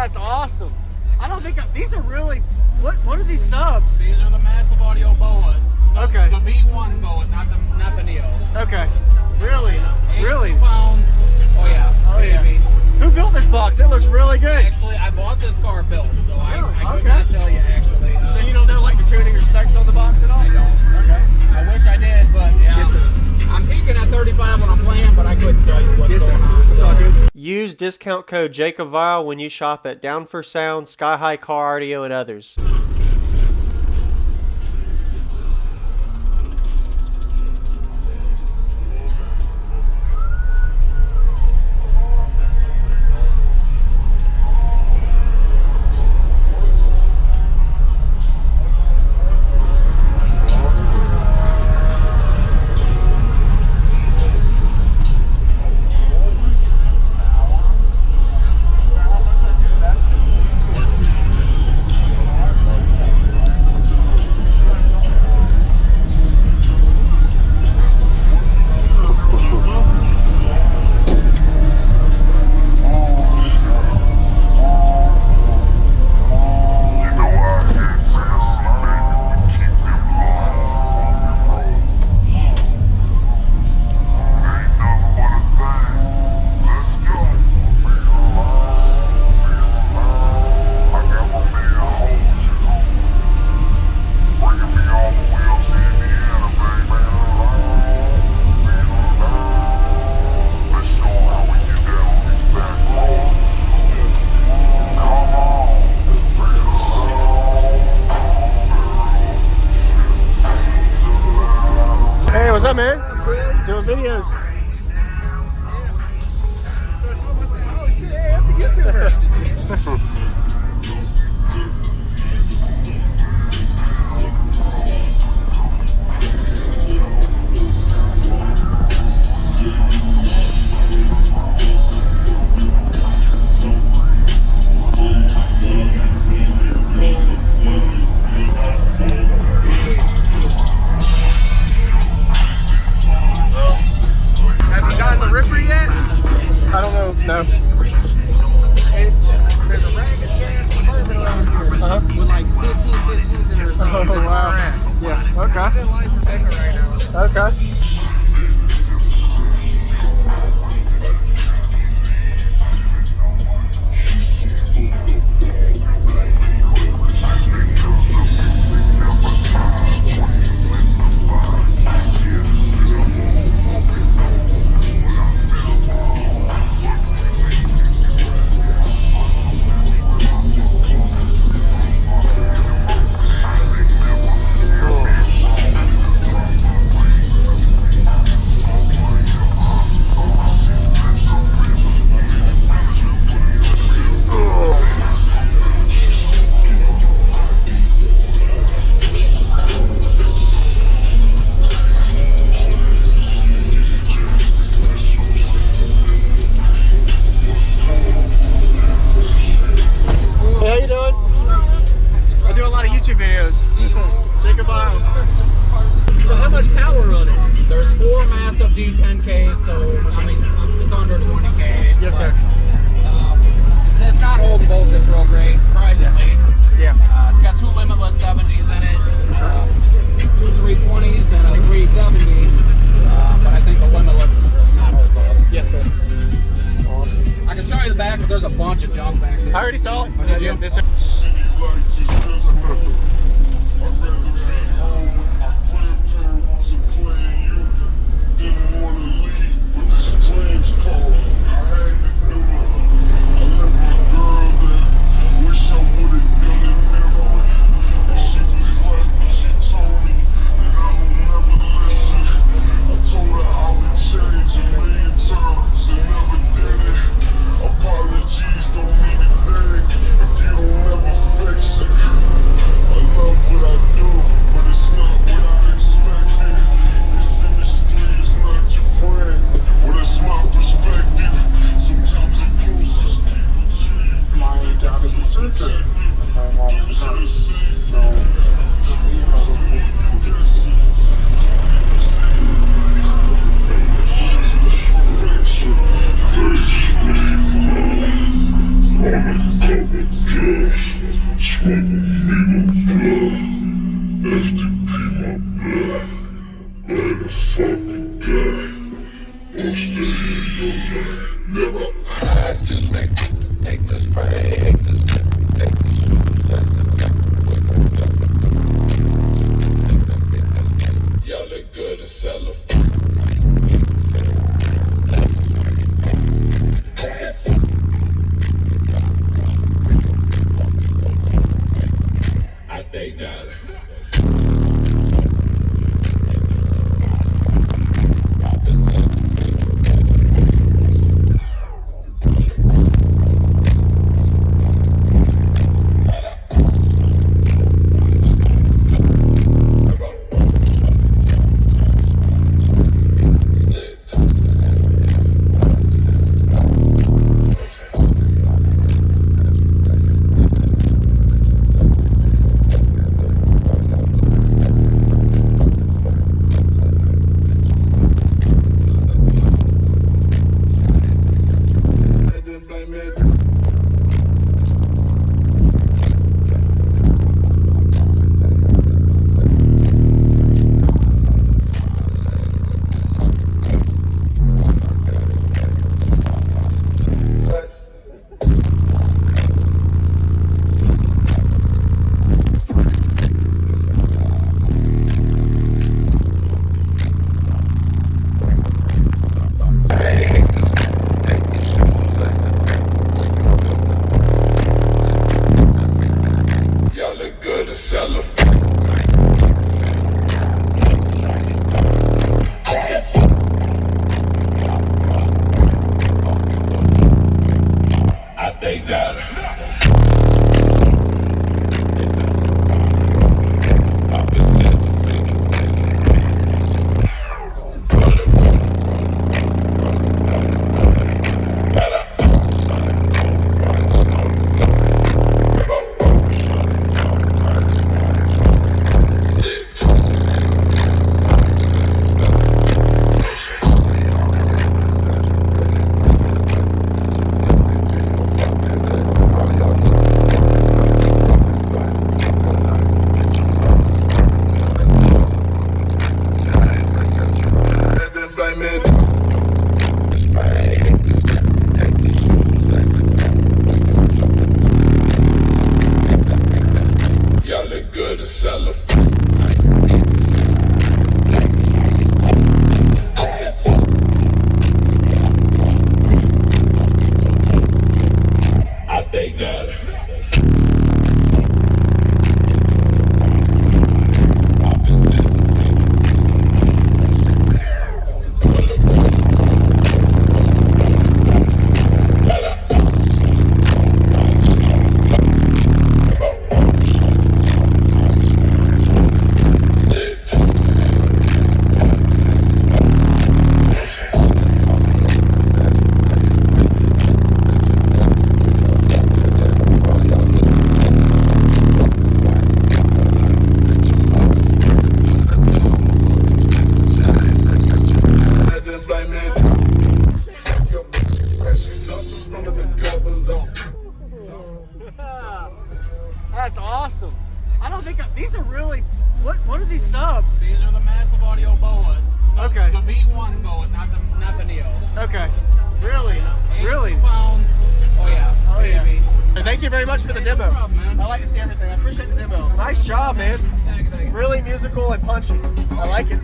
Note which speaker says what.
Speaker 1: That's awesome. I don't think these are really. What are these subs?
Speaker 2: These are the massive audio boas.
Speaker 1: Okay.
Speaker 2: The V1 boas, not the Neo.
Speaker 1: Okay. Really?
Speaker 2: 82 pounds. Oh yeah.
Speaker 1: Oh yeah. Who built this box? It looks really good.
Speaker 2: Actually, I bought this car built, so I could
Speaker 1: Okay.
Speaker 2: not tell you actually.
Speaker 1: So you don't know like the tuning or specs on the box at all?
Speaker 2: I don't.
Speaker 1: Okay.
Speaker 2: I wish I did, but yeah.
Speaker 1: Yes, sir.
Speaker 2: I'm peaking at 35 when I'm playing, but I couldn't tell you what's going on.
Speaker 1: It's all good.
Speaker 3: Use discount code JacobViral when you shop at Down for Sound, SkyHigh Car Audio, and others.
Speaker 1: Hey, what's up, man? Doing videos.
Speaker 4: Have you gotten the Ripper yet?
Speaker 1: I don't know. No.
Speaker 4: There's a ragged gas Suburban around here with like 15s in there or something.
Speaker 1: Oh, wow.
Speaker 4: Ass.
Speaker 1: Yeah.
Speaker 4: It's
Speaker 1: Okay.
Speaker 4: in line for Becca right now.
Speaker 1: Okay. Hey, how you doing? I do a lot of YouTube videos. JacobViral. So how much power on it?
Speaker 2: There's 4 massive D10Ks, so I mean it's under 20K.
Speaker 1: Yes, sir.
Speaker 2: It's not holding voltage real great, surprisingly.
Speaker 1: Yeah.
Speaker 2: It's got 2 limitless 70s in it, 2 320s and a 370. But I think the limitless is not holding voltage.
Speaker 1: Yes, sir. Awesome.
Speaker 2: I can show you the back, but there's a bunch of junk back there.
Speaker 1: I already saw it.
Speaker 2: Did you?
Speaker 1: Yes, sir.
Speaker 5: Apologies, don't need it back if you don't ever fix it.
Speaker 1: That's awesome. I don't think these are really. What are these subs?
Speaker 2: These are the massive audio boas.
Speaker 1: Okay.
Speaker 2: The V1 boas, not the Neo.
Speaker 1: Okay. Really?
Speaker 2: 82
Speaker 1: Really?
Speaker 2: pounds. Oh yeah.
Speaker 1: Oh yeah.
Speaker 2: Baby.
Speaker 1: Thank you very much for the
Speaker 2: Hey, no
Speaker 1: demo.
Speaker 2: problem, man.
Speaker 1: I like to see everything. I appreciate the demo. Nice job, man.
Speaker 2: Thank you.
Speaker 1: Really musical and punchy. I like it.